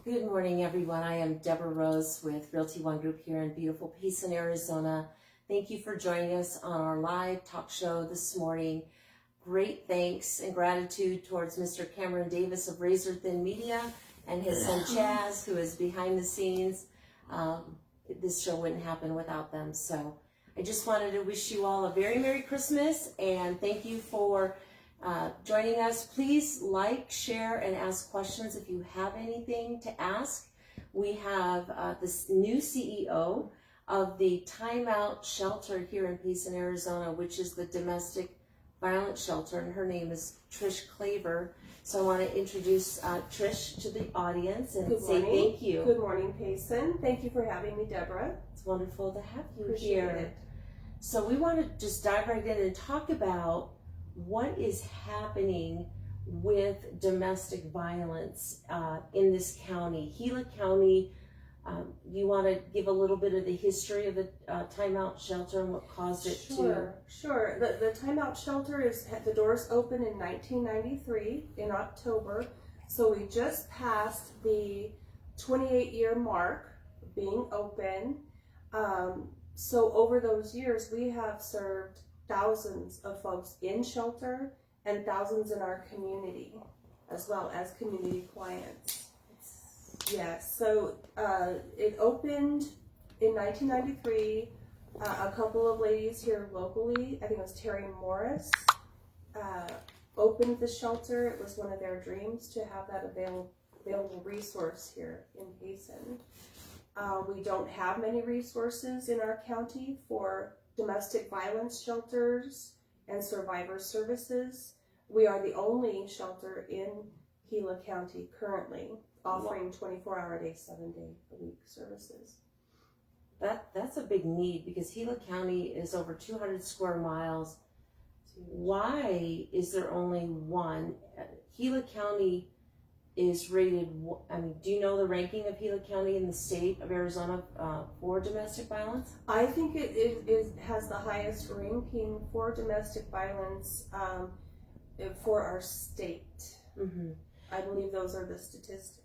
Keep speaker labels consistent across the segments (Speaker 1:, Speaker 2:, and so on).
Speaker 1: Good morning, everyone. I am Deborah Rose with Realty One Group here in beautiful Payson, Arizona. Thank you for joining us on our live talk show this morning. Great thanks and gratitude towards Mr. Cameron Davis of Razor Thin Media and his son Chaz, who is behind the scenes. This show wouldn't happen without them. So I just wanted to wish you all a very Merry Christmas and thank you for joining us. Please like, share, and ask questions if you have anything to ask. We have this new CEO of the Timeout Shelter here in Payson, Arizona, which is the domestic violence shelter, and her name is Trish Claver. So I want to introduce Trish to the audience and say thank you.
Speaker 2: Good morning, Payson. Thank you for having me, Deborah.
Speaker 1: It's wonderful to have you
Speaker 2: Appreciate
Speaker 1: here.
Speaker 2: it.
Speaker 1: So we want to just dive right in and talk about what is happening with domestic violence in this county, Gila County. You want to give a little bit of the history of the Timeout Shelter and what caused it to?
Speaker 2: Sure. The Timeout Shelter the doors opened in 1993 in October. So we just passed the 28-year mark being open. So over those years, we have served thousands of folks in shelter and thousands in our community, as well as community clients. Yes, so it opened in 1993. A couple of ladies here locally, I think it was Terry Morris, opened the shelter. It was one of their dreams to have that available resource here in Payson. We don't have many resources in our county for domestic violence shelters and survivor services. We are the only shelter in Gila County currently offering 24-hour-a-day, 7-day-a-week services.
Speaker 1: That's a big need because Gila County is over 200 square miles. Why is there only one? Gila County is rated, I mean, do you know the ranking of Gila County in the state of Arizona for domestic violence?
Speaker 2: I think it has the highest ranking for domestic violence for our state. Mm-hmm. I believe those are the statistics.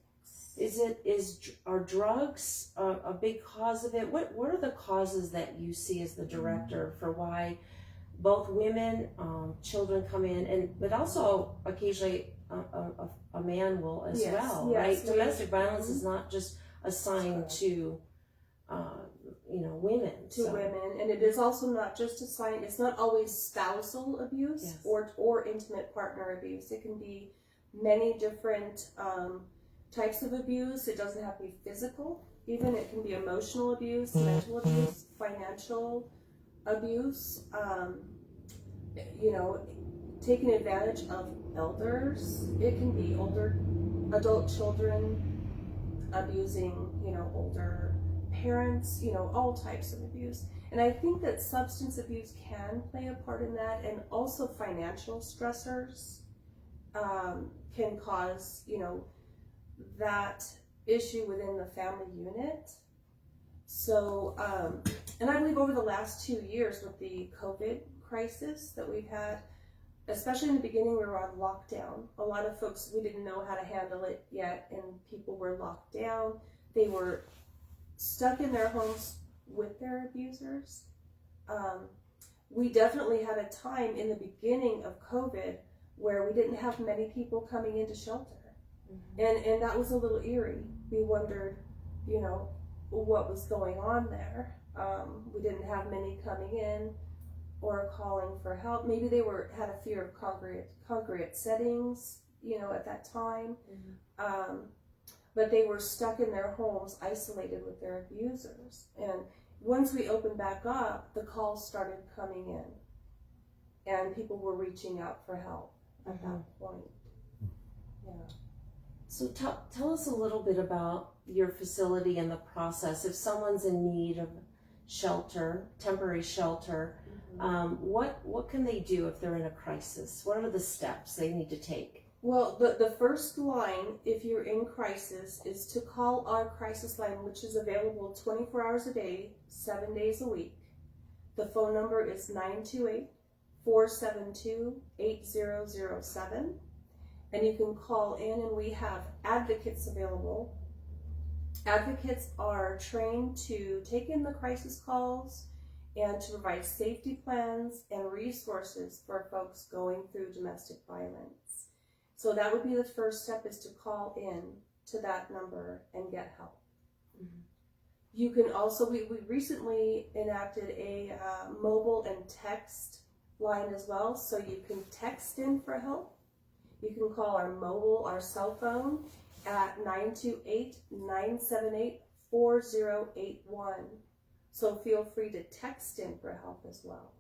Speaker 1: Are drugs a big cause of it? What are the causes that you see as the director for why both women, children come in, but also occasionally a man will as well, right? Domestic violence is not just assigned to women.
Speaker 2: Women, and it is also not just assigned. It's not always spousal abuse or intimate partner abuse. It can be many different types of abuse. It doesn't have to be physical. Even it can be emotional abuse, mental abuse, financial abuse. Taking advantage of elders. It can be older adult children abusing, older parents, all types of abuse. And I think that substance abuse can play a part in that, and also financial stressors can cause, that issue within the family unit. So, and I believe over the last 2 years with the COVID crisis that we've had, especially in the beginning, we were on lockdown. A lot of folks, we didn't know how to handle it yet, and people were locked down. They were stuck in their homes with their abusers. We definitely had a time in the beginning of COVID where we didn't have many people coming into shelter. Mm-hmm. And that was a little eerie. We wondered, what was going on there. We didn't have many coming in or calling for help. Maybe they had a fear of congregate settings, at that time. Mm-hmm. But they were stuck in their homes, isolated with their abusers. And once we opened back up, the calls started coming in, and people were reaching out for help at that point. Yeah.
Speaker 1: So tell us a little bit about your facility and the process. If someone's in need of shelter, temporary shelter, what can they do if they're in a crisis? What are the steps they need to take?
Speaker 2: Well, the first line, if you're in crisis, is to call our crisis line, which is available 24 hours a day, 7 days a week. The phone number is 928-472-8007. And you can call in, and we have advocates available Advocates are trained to take in the crisis calls and to provide safety plans and resources for folks going through domestic violence. So that would be the first step, is to call in to that number and get help. Mm-hmm. You can also, we recently enacted a mobile and text line as well, so you can text in for help. You can call our cell phone at 928-978-4081. So feel free to text in for help as well.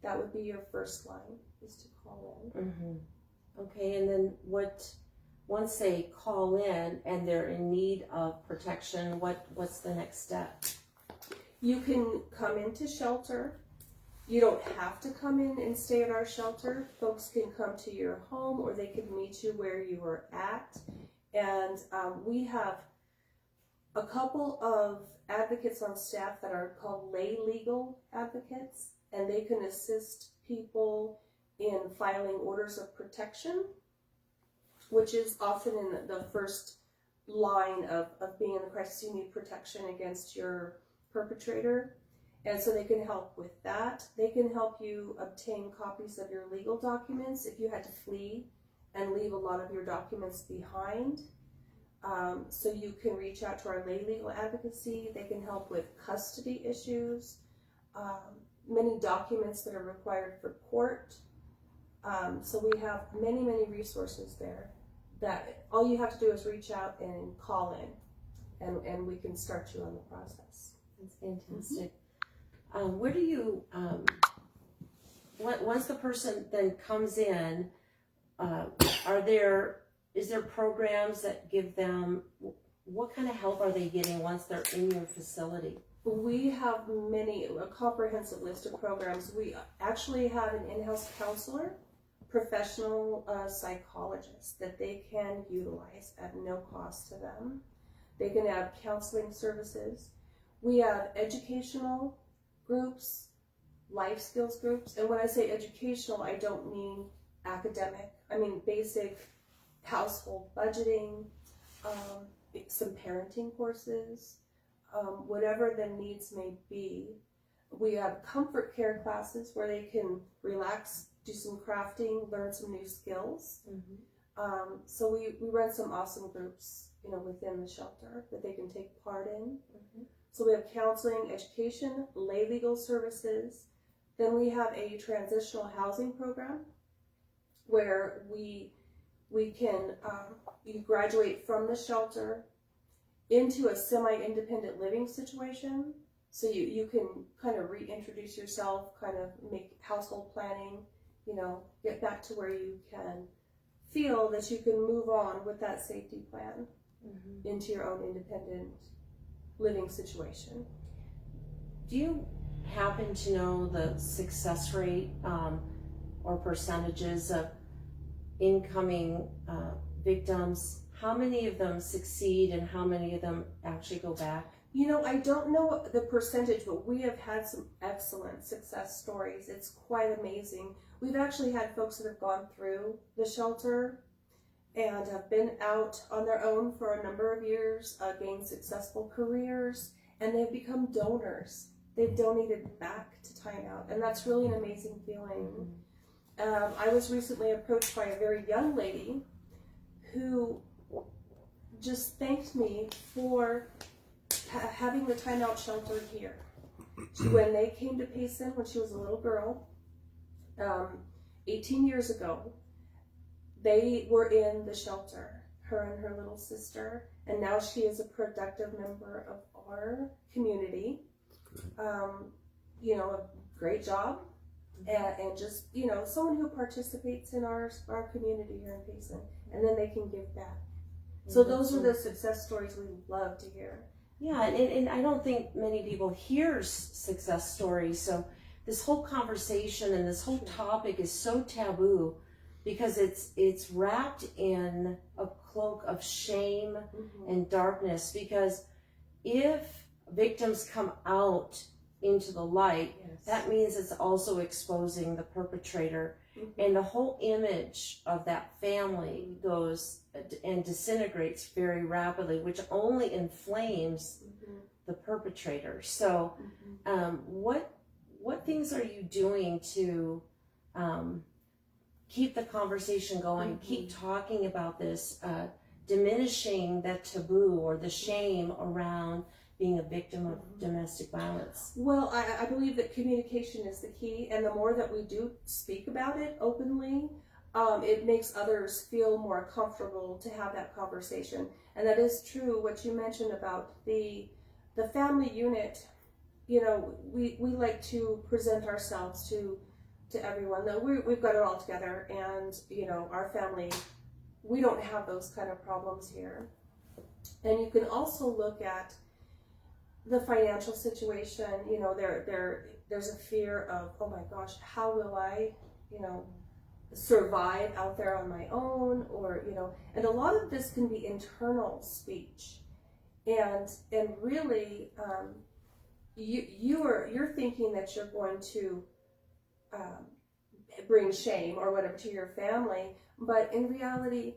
Speaker 2: That would be your first line, is to call in.
Speaker 1: Mm-hmm. Okay, and then once they call in and they're in need of protection, what's the next step?
Speaker 2: You can come into shelter. You don't have to come in and stay at our shelter. Folks can come to your home, or they can meet you where you are at. And we have a couple of advocates on staff that are called lay legal advocates, and they can assist people in filing orders of protection, which is often in the first line of being in the crisis. You need protection against your perpetrator. And so they can help with that. They can help you obtain copies of your legal documents if you had to flee and leave a lot of your documents behind. So you can reach out to our lay legal advocacy. They can help with custody issues, many documents that are required for court. So we have many, many resources there that all you have to do is reach out and call in, and we can start you on the process.
Speaker 1: That's fantastic. Mm-hmm. Where do you, once the person then comes in, is there programs that give them, what kind of help are they getting once they're in your facility?
Speaker 2: We have a comprehensive list of programs. We actually have an in-house counselor, professional psychologist that they can utilize at no cost to them. They can have counseling services. We have educational groups, life skills groups. And when I say educational, I don't mean academic. I mean basic household budgeting, some parenting courses, whatever the needs may be. We have comfort care classes where they can relax, do some crafting, learn some new skills. Mm-hmm. So we run some awesome groups, within the shelter that they can take part in. Mm-hmm. So we have counseling, education, lay legal services. Then we have a transitional housing program where we can, you graduate from the shelter into a semi-independent living situation. So you can kind of reintroduce yourself, kind of make household planning, get back to where you can feel that you can move on with that safety plan. Mm-hmm. into your own independent living situation.
Speaker 1: Do you happen to know the success rate or percentages of incoming victims? How many of them succeed and how many of them actually go back?
Speaker 2: I don't know the percentage, but we have had some excellent success stories. It's quite amazing. We've actually had folks that have gone through the shelter and have been out on their own for a number of years, gained successful careers, and they've become donors. They've donated back to Timeout, and that's really an amazing feeling. I was recently approached by a very young lady who just thanked me for having the Timeout Shelter here. When they came to Payson when she was a little girl, 18 years ago, they were in the shelter, her and her little sister, and now she is a productive member of our community. A great job, and just, someone who participates in our community here in Payson, and then they can give back. So those are the success stories we love to hear.
Speaker 1: Yeah, and I don't think many people hear success stories, so this whole conversation and this whole topic is so taboo, because it's wrapped in a cloak of shame mm-hmm. and darkness. Because if victims come out into the light, yes. that means it's also exposing the perpetrator, mm-hmm. and the whole image of that family goes and disintegrates very rapidly, which only inflames the perpetrator. So, what things are you doing to keep the conversation going, keep talking about this, diminishing that taboo or the shame around being a victim of domestic violence?
Speaker 2: Well, I believe that communication is the key, and the more that we do speak about it openly, it makes others feel more comfortable to have that conversation. And that is true, what you mentioned about the family unit. You know, we like to present ourselves to everyone that we've got it all together, and, you know, our family, we don't have those kind of problems here. And you can also look at the financial situation. You know, there's a fear of, oh my gosh, how will I, you know, survive out there on my own, or, you know, and a lot of this can be internal speech, and really, you're thinking that you're going to bring shame or whatever to your family, but in reality,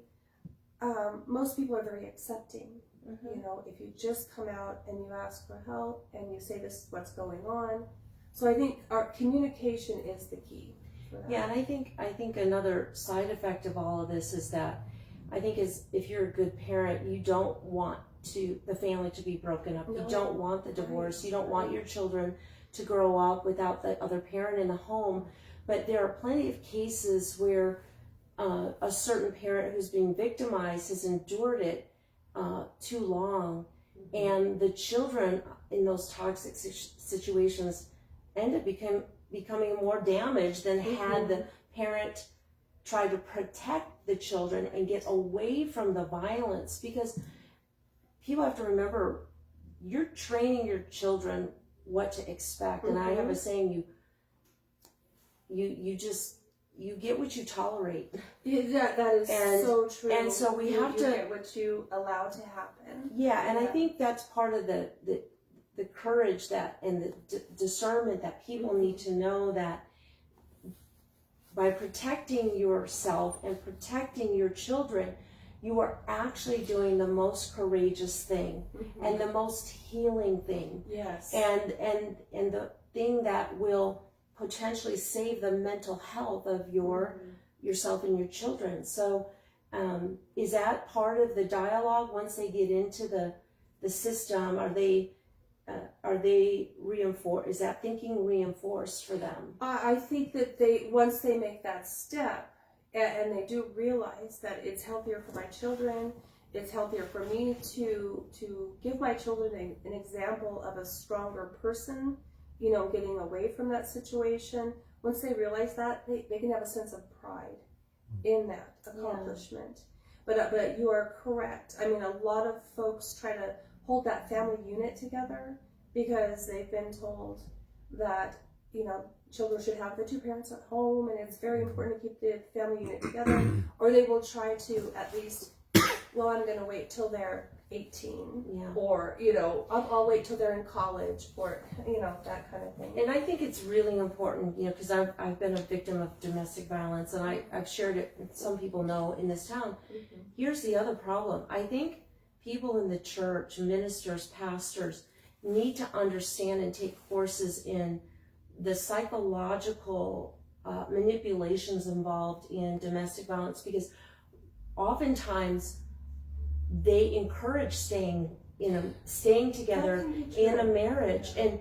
Speaker 2: most people are very accepting. You know, if you just come out and you ask for help and you say, this is what's going on. So I think our communication is the key for that.
Speaker 1: Yeah, and I think another side effect of all of this is that I think if you're a good parent, you don't want the family to be broken up. No. You don't want the divorce. You don't want your children to grow up without the other parent in the home. But there are plenty of cases where a certain parent who's being victimized has endured it too long, and the children in those toxic situations end up becoming more damaged than had the parent try to protect the children and get away from the violence. Because people have to remember, you're training your children what to expect. And I have a saying, you get what you tolerate.
Speaker 2: Yeah, that is so true.
Speaker 1: And so we have to
Speaker 2: get what you allow to happen.
Speaker 1: Yeah, and I think that's part of the courage and the discernment that people need to know, that by protecting yourself and protecting your children, you are actually doing the most courageous thing and the most healing thing. Yes. And the thing that will potentially save the mental health of yourself and your children. So is that part of the dialogue once they get into the system? Are they reinforced? Is that thinking reinforced for them?
Speaker 2: I think that once they make that step and they do realize that it's healthier for my children, it's healthier for me to give my children an example of a stronger person, you know, getting away from that situation. Once they realize that, they can have a sense of pride in that accomplishment. Yeah. But you are correct. I mean, a lot of folks try to hold that family unit together because they've been told that, you know, children should have the two parents at home, and it's very important to keep the family unit together. Or they will try to at least, well, I'm going to wait till they're 18, or, you know, I'll wait till they're in college, or, you know, that kind of thing.
Speaker 1: And I think it's really important, you know, because I've been a victim of domestic violence, and I've shared it, and some people know in this town. Here's the other problem. I think people in the church, ministers, pastors, need to understand and take courses in the psychological manipulations involved in domestic violence, because oftentimes they encourage staying together in a marriage. And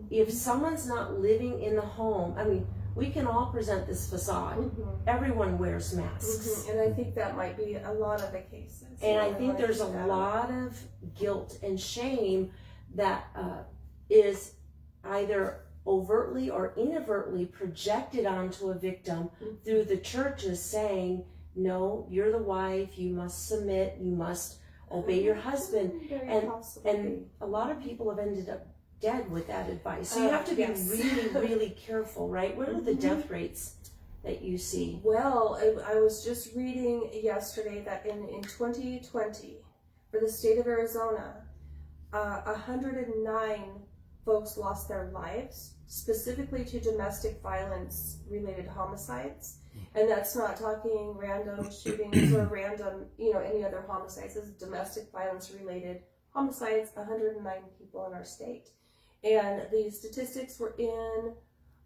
Speaker 1: if someone's not living in the home, I mean, we can all present this facade. Everyone wears masks.
Speaker 2: And I think that might be a lot of the cases.
Speaker 1: And I think there's a lot of guilt and shame that is either overtly or inadvertently projected onto a victim through the churches, saying, no, you're the wife, you must submit, you must obey your husband. And a lot of people have ended up dead with that advice. So you have to be really, really careful, right? What are the death rates that you see?
Speaker 2: Well, I was just reading yesterday that in 2020, for the state of Arizona, 109 folks lost their lives specifically to domestic violence related homicides. And that's not talking random shootings or random, any other homicides. This is domestic violence related homicides, 109 people in our state. And the statistics were in,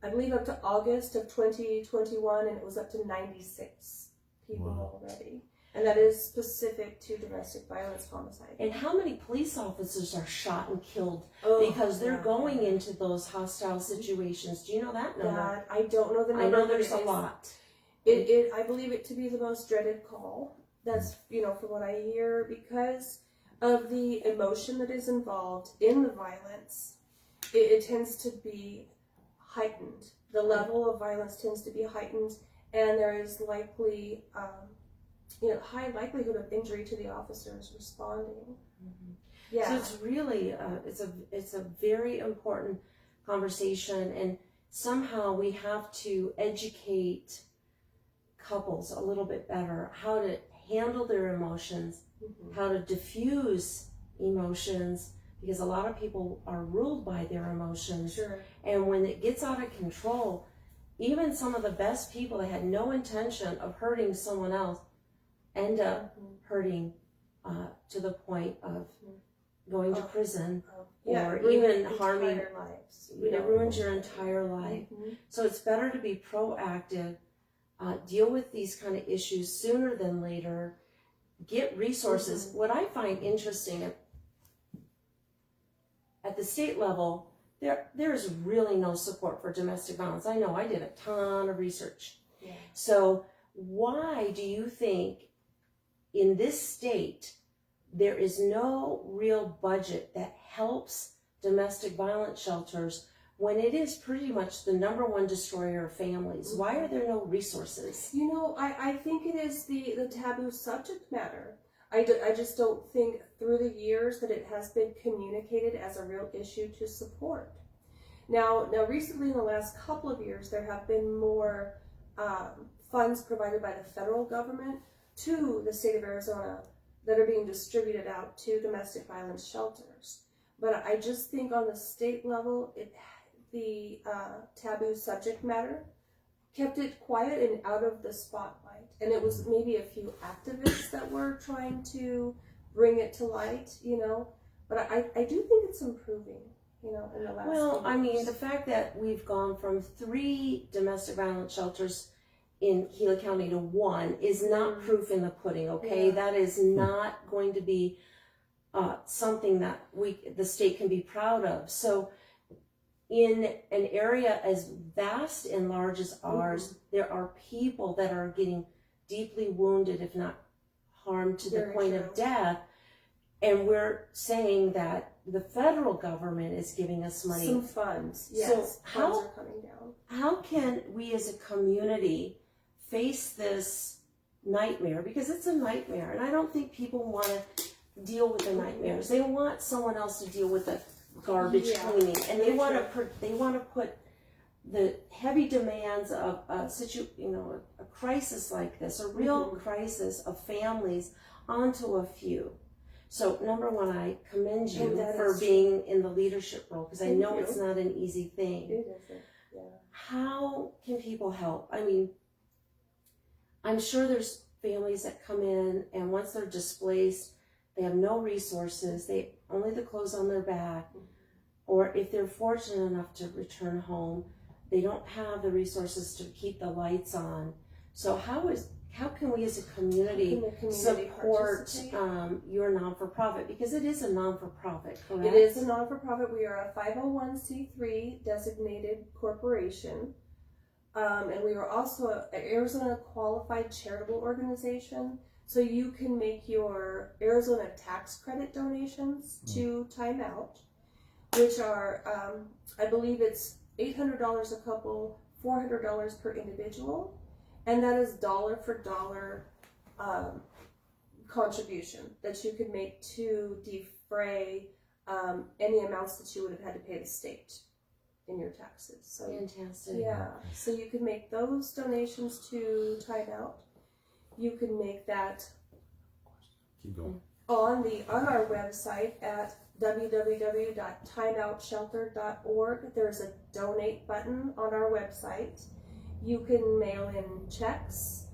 Speaker 2: I believe, up to August of 2021, and it was up to 96 people already. And that is specific to domestic violence homicide.
Speaker 1: And how many police officers are shot and killed because they're going into those hostile situations? Do you know that number?
Speaker 2: I don't know the number.
Speaker 1: I know there's a lot.
Speaker 2: I believe it to be the most dreaded call. That's, from what I hear, because of the emotion that is involved in the violence, it tends to be heightened. The level of violence tends to be heightened, and there is likely, high likelihood of injury to the officers responding.
Speaker 1: Mm-hmm.
Speaker 2: Yeah.
Speaker 1: So it's really, it's a very important conversation, and somehow we have to educate couples a little bit better how to handle their emotions, how to diffuse emotions, because a lot of people are ruled by their emotions.
Speaker 2: Sure.
Speaker 1: And when it gets out of control, even some of the best people that had no intention of hurting someone else end up hurting to the point of going to prison or even harming
Speaker 2: lives.
Speaker 1: It ruins your entire life. So it's better to be proactive, deal with these kind of issues sooner than later, get resources. What I find interesting at the state level, there is really no support for domestic violence. I know I did a ton of research.
Speaker 2: Yeah.
Speaker 1: So why do you think in this state there is no real budget that helps domestic violence shelters when it is pretty much the number one destroyer of families? Why are there no resources?
Speaker 2: I think it is the taboo subject matter. I just don't think through the years that it has been communicated as a real issue to support. Now recently in the last couple of years, there have been more funds provided by the federal government to the state of Arizona that are being distributed out to domestic violence shelters. But I just think on the state level, the taboo subject matter kept it quiet and out of the spotlight. And it was maybe a few activists that were trying to bring it to light, But I do think it's improving, in the last few years.
Speaker 1: The fact that we've gone from 3 domestic violence shelters in Gila County to 1 is not proof in the pudding, okay?
Speaker 2: Yeah.
Speaker 1: That is not going to be something that the state can be proud of. So in an area as vast and large as ours, there are people that are getting deeply wounded, if not harmed to the point of death. And we're saying that the federal government is giving us money.
Speaker 2: Some funds, yes.
Speaker 1: So
Speaker 2: funds are coming down.
Speaker 1: How can we as a community face this nightmare? Because it's a nightmare, and I don't think people want to deal with the nightmares. They want someone else to deal with the garbage cleaning, and they want to put the heavy demands of a crisis like this, a real crisis of families, onto a few. So number one, I commend you for being in the leadership role, because I know it's not an easy thing.
Speaker 2: It isn't. Yeah.
Speaker 1: How can people help? I'm sure there's families that come in, and once they're displaced, they have no resources. They only the clothes on their back, or if they're fortunate enough to return home, they don't have the resources to keep the lights on. So how can we as a community support your non-for-profit? Because it is a non-for-profit, correct?
Speaker 2: It is a non-for-profit. We are a 501c3 designated corporation. And we are also an Arizona qualified charitable organization. So you can make your Arizona tax credit donations to Timeout, which are, I believe it's $800 a couple, $400 per individual. And that is dollar for dollar contribution that you could make to defray any amounts that you would have had to pay the state in your taxes. So
Speaker 1: fantastic.
Speaker 2: Yeah. So you could make those donations to Timeout. You could make that.
Speaker 3: Keep going.
Speaker 2: on our website at www.timeoutshelter.org. There's a donate button on our website. You can mail in checks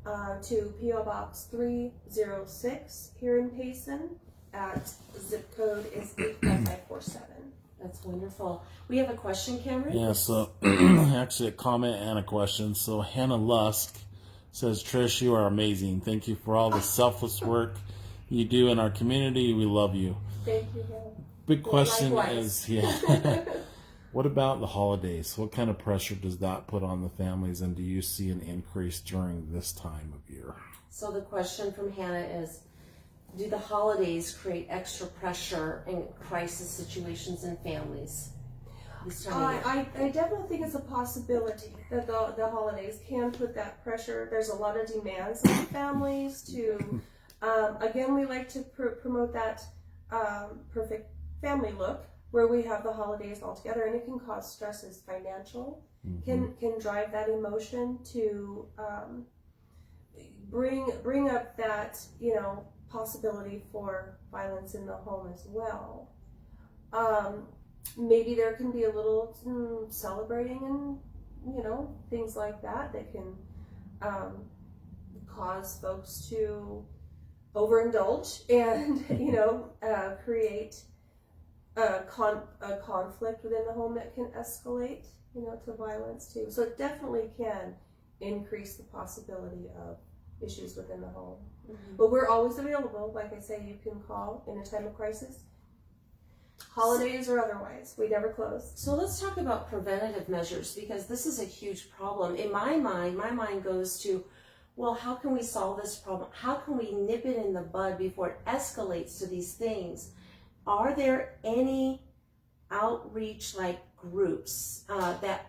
Speaker 2: to P.O. Box 306 here in Payson. At zip code is 85547.
Speaker 1: That's wonderful. We have a question, Cameron?
Speaker 3: Yeah, so actually a comment and a question. So Hannah Lusk says, Trish, you are amazing. Thank you for all the selfless work you do in our community. We love you.
Speaker 2: Thank you, Hannah.
Speaker 3: Big question
Speaker 2: Likewise.
Speaker 3: is, what about the holidays? What kind of pressure does that put on the families, and do you see an increase during this time of year?
Speaker 1: So the question from Hannah is, do the holidays create extra pressure in crisis situations in families this time of year?
Speaker 2: I definitely think it's a possibility that the holidays can put that pressure. There's a lot of demands on families to, again, we like to promote that perfect family look where we have the holidays all together, and it can cause stresses, financial, can drive that emotion to bring up that, possibility for violence in the home as well. Maybe there can be a little celebrating and, things like that can cause folks to overindulge and, create a conflict within the home that can escalate, to violence too. So it definitely can increase the possibility of issues within the home. But we're always available. Like I say, you can call in a time of crisis, holidays or otherwise. We never close.
Speaker 1: So let's talk about preventative measures, because this is a huge problem. In my mind goes to, well, how can we solve this problem? How can we nip it in the bud before it escalates to these things? Are there any outreach like groups that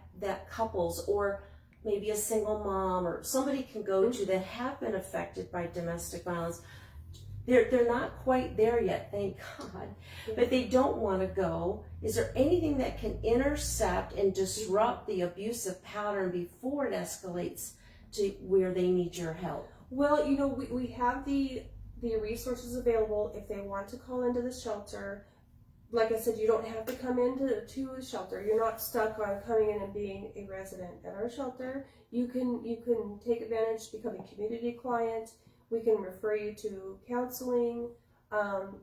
Speaker 1: couples or maybe a single mom or somebody can go to that have been affected by domestic violence? They're not quite there yet, thank God, but they don't want to go. Is there anything that can intercept and disrupt the abusive pattern before it escalates to where they need your help?
Speaker 2: Well, we have the resources available if they want to call into the shelter. Like I said, you don't have to come into a shelter. You're not stuck on coming in and being a resident at our shelter. You can take advantage, become a community client. We can refer you to counseling.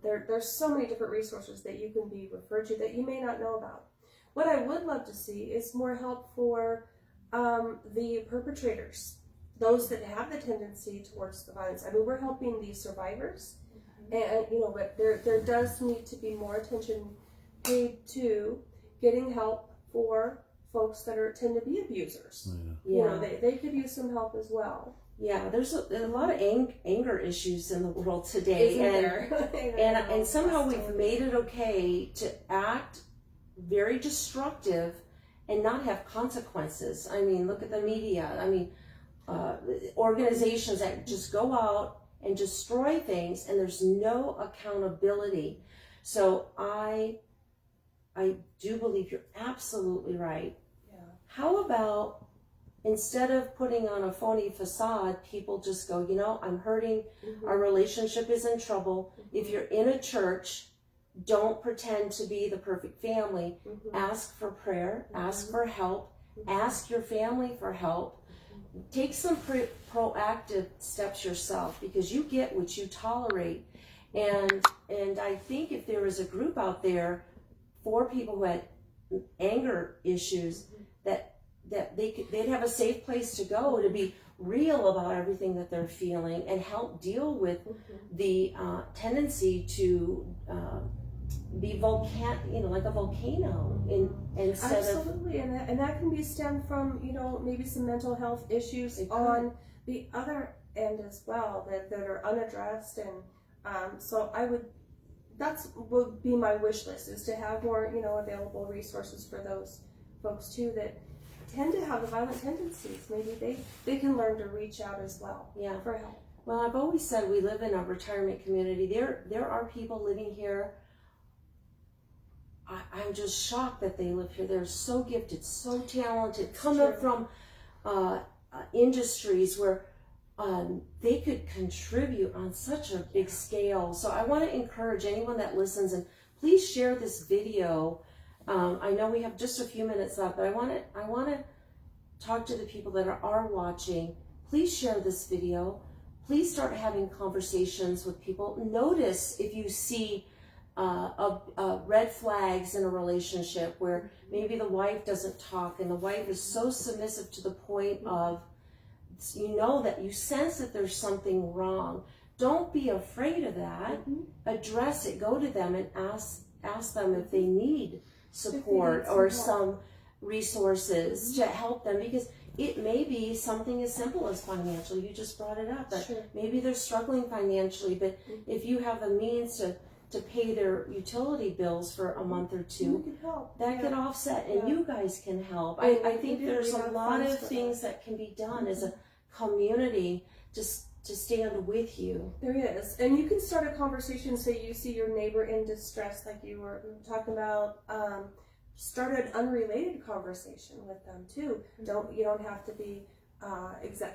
Speaker 2: There's so many different resources that you can be referred to that you may not know about. What I would love to see is more help for the perpetrators, those that have the tendency towards the violence. I mean, we're helping the survivors. And, but there does need to be more attention paid to getting help for folks that tend to be abusers.
Speaker 1: Yeah.
Speaker 2: They could use some help as well.
Speaker 1: Yeah, there's a lot of anger issues in the world today.
Speaker 2: Isn't there?
Speaker 1: and somehow we've made it okay to act very destructive and not have consequences. I mean, look at the media. I mean, organizations that just go out and destroy things, and there's no accountability. So I do believe you're absolutely right.
Speaker 2: Yeah.
Speaker 1: How about instead of putting on a phony facade, people just go, I'm hurting, our relationship is in trouble. If you're in a church, don't pretend to be the perfect family. Ask for prayer, ask for help, ask your family for help. Take some proactive steps yourself, because you get what you tolerate. And I think if there was a group out there for people who had anger issues, that they'd have a safe place to go to be real about everything that they're feeling and help deal with the tendency to be like a volcano instead
Speaker 2: Absolutely. And that can be stemmed from maybe some mental health issues on the other end as well that are unaddressed. And so would be my wish list, is to have more available resources for those folks too that tend to have the violent tendencies. Maybe they can learn to reach out as well for help.
Speaker 1: Well, I've always said we live in a retirement community. There are people living here. I'm just shocked that they live here. They're so gifted, so talented, coming from industries where they could contribute on such a big scale. So I want to encourage anyone that listens, and please share this video. I know we have just a few minutes left, but I want to talk to the people that are watching. Please share this video. Please start having conversations with people. Notice if you see red flags in a relationship where maybe the wife doesn't talk and the wife is so submissive to the point of, you know, that you sense that there's something wrong. Don't be afraid of that. Address it. Go to them and ask them if they need support or some resources to help them, because it may be something as simple as financial. You just brought it up, but maybe they're struggling financially, but if you have the means to pay their utility bills for a month or two, that could offset, and you guys can help. I think there's a lot of things that can be done as a community just to stand with you.
Speaker 2: There is. And you can start a conversation. Say you see your neighbor in distress, like you were talking about. Start an unrelated conversation with them too. You don't have to be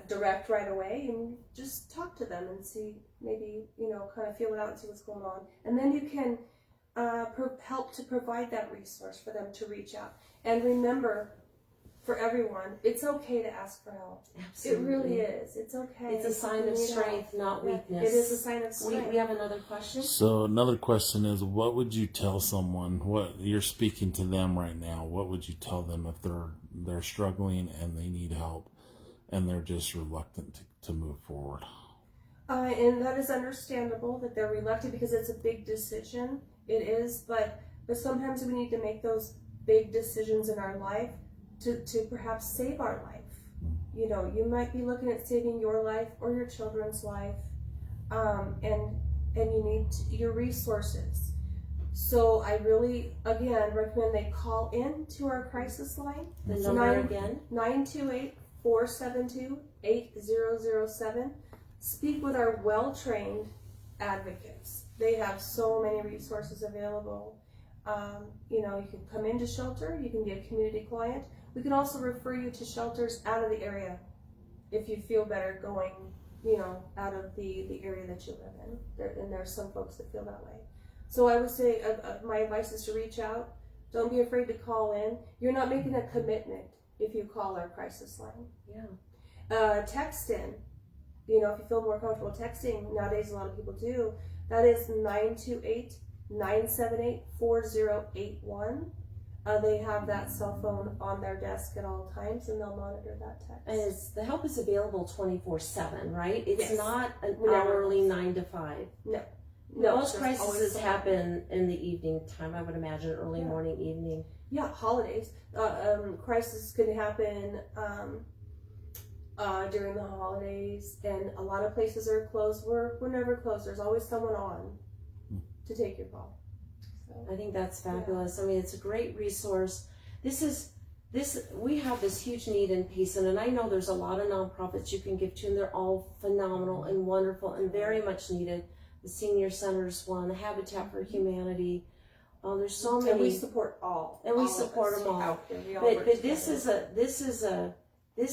Speaker 2: direct right away, and just talk to them and see, maybe, kind of feel it out and see what's going on. And then you can help to provide that resource for them to reach out. And remember, for everyone, it's okay to ask for help. Absolutely. It really is. It's okay.
Speaker 1: It's a sign of strength, not weakness.
Speaker 2: It is a sign of strength.
Speaker 1: We have another question?
Speaker 3: So another question is, what would you tell someone, what you're speaking to them right now, what would you tell them if they're struggling and they need help and they're just reluctant to move forward?
Speaker 2: And that is understandable that they're reluctant, because it's a big decision. It is, but sometimes we need to make those big decisions in our life to perhaps save our life. You might be looking at saving your life or your children's life, and you need your resources. So I really, again, recommend they call in to our crisis line.
Speaker 1: The number again?
Speaker 2: 928-472-8007. Speak with our well-trained advocates. They have so many resources available. You can come into shelter. You can be a community client. We can also refer you to shelters out of the area if you feel better going, out of the area that you live in. And there are some folks that feel that way. So I would say my advice is to reach out. Don't be afraid to call in. You're not making a commitment if you call our crisis line. Text in. If you feel more comfortable texting, nowadays a lot of people do. That is 928-978-4081. They have that cell phone on their desk at all times, and they'll monitor that text.
Speaker 1: And the help is available 24/7, right? It's not an hourly 9 to 5.
Speaker 2: No.
Speaker 1: Most crises happen in the evening time, I would imagine, early morning, evening.
Speaker 2: Yeah, holidays. Crises can happen during the holidays, and a lot of places are closed. We're never closed. There's always someone on to take your call.
Speaker 1: I think that's fabulous. I mean, it's a great resource. We have this huge need in Payson, and I know there's a lot of nonprofits you can give to, and they're all phenomenal and wonderful and very much needed. The Senior Center's one, Habitat for Humanity. There's so many.
Speaker 2: And we support all.
Speaker 1: And we support them all. But this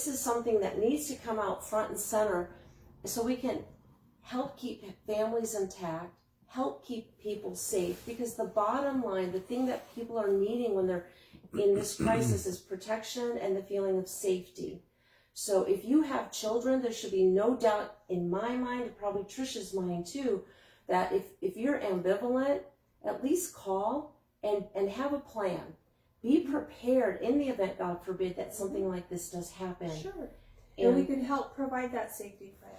Speaker 1: is something that needs to come out front and center, so we can help keep families intact, help keep people safe, because the bottom line, the thing that people are needing when they're in this crisis is protection and the feeling of safety. So if you have children, there should be no doubt in my mind, and probably Trish's mind too, that if you're ambivalent, at least call and have a plan. Be prepared in the event, God forbid, that something like this does happen.
Speaker 2: Sure. And we can help provide that safety plan.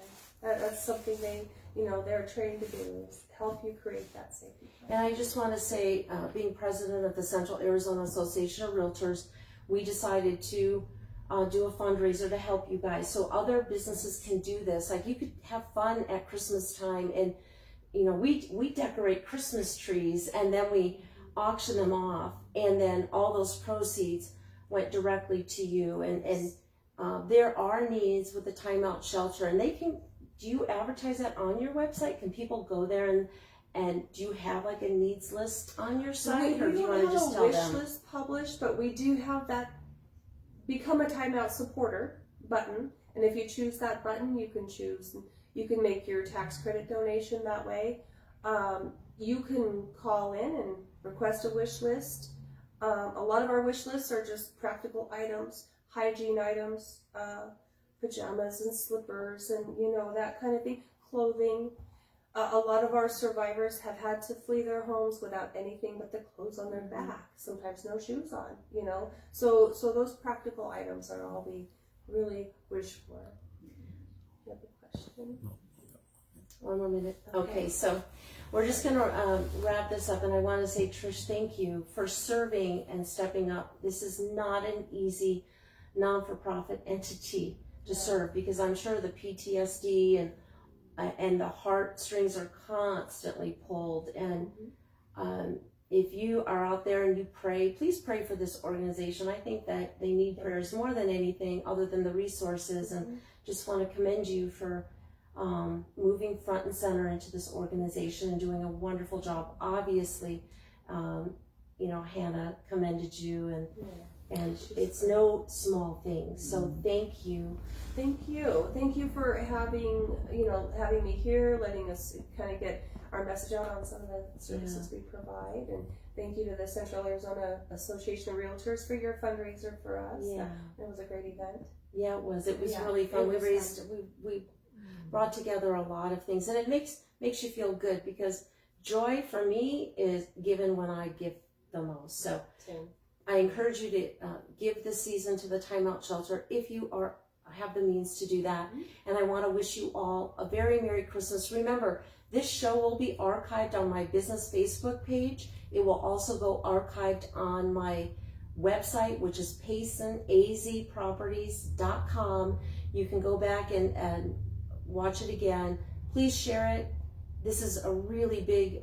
Speaker 2: That's something they're trained to do, is help you create that safety plan.
Speaker 1: And I just want to say, being president of the Central Arizona Association of Realtors, we decided to do a fundraiser to help you guys, so other businesses can do this. Like, you could have fun at Christmas time, and we decorate Christmas trees, and then we auction them off, and then all those proceeds went directly to you. And there are needs with the Timeout Shelter, and do you advertise that on your website? Can people go there and do you have like a needs list on your site, or do you want to just tell them?
Speaker 2: We don't have a wish list published, but we do have that Become a Timeout Supporter button, And if you choose that button, you can make your tax credit donation that way. You can call in and request a wish list. A lot of our wish lists are just practical items, hygiene items, pajamas and slippers and, that kind of thing, clothing. A lot of our survivors have had to flee their homes without anything but the clothes on their back, sometimes no shoes on, So those practical items are all we really wish for. You have a question?
Speaker 1: One more minute. Okay, so we're just going to wrap this up, and I want to say, Trish, thank you for serving and stepping up. This is not an easy non-for-profit entity to serve, because I'm sure the PTSD and the heartstrings are constantly pulled. And if you are out there and you pray, please pray for this organization. I think that they need prayers more than anything other than the resources, and just want to commend you for moving front and center into this organization and doing a wonderful job. Obviously, Hannah commended you, and it's no small thing. So thank you.
Speaker 2: Thank you for having me here, letting us kind of get our message out on some of the services we provide. And thank you to the Central Arizona Association of Realtors for your fundraiser for us.
Speaker 1: Yeah.
Speaker 2: It was a great event.
Speaker 1: Yeah, it was really fun. We brought together a lot of things, and it makes you feel good, because joy for me is given when I give the most. So I encourage you to give this season to the Timeout Shelter if you have the means to do that. And I want to wish you all a very Merry Christmas. Remember, this show will be archived on my business Facebook page. It will also go archived on my website, which is PaysonAZProperties.com. You can go back and watch it again. Please share it. This is a really big,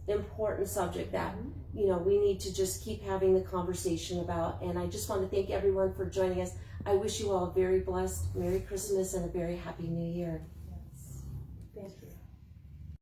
Speaker 1: important subject that we need to just keep having the conversation about. And I just want to thank everyone for joining us. I wish you all a very blessed Merry Christmas and a very Happy New Year.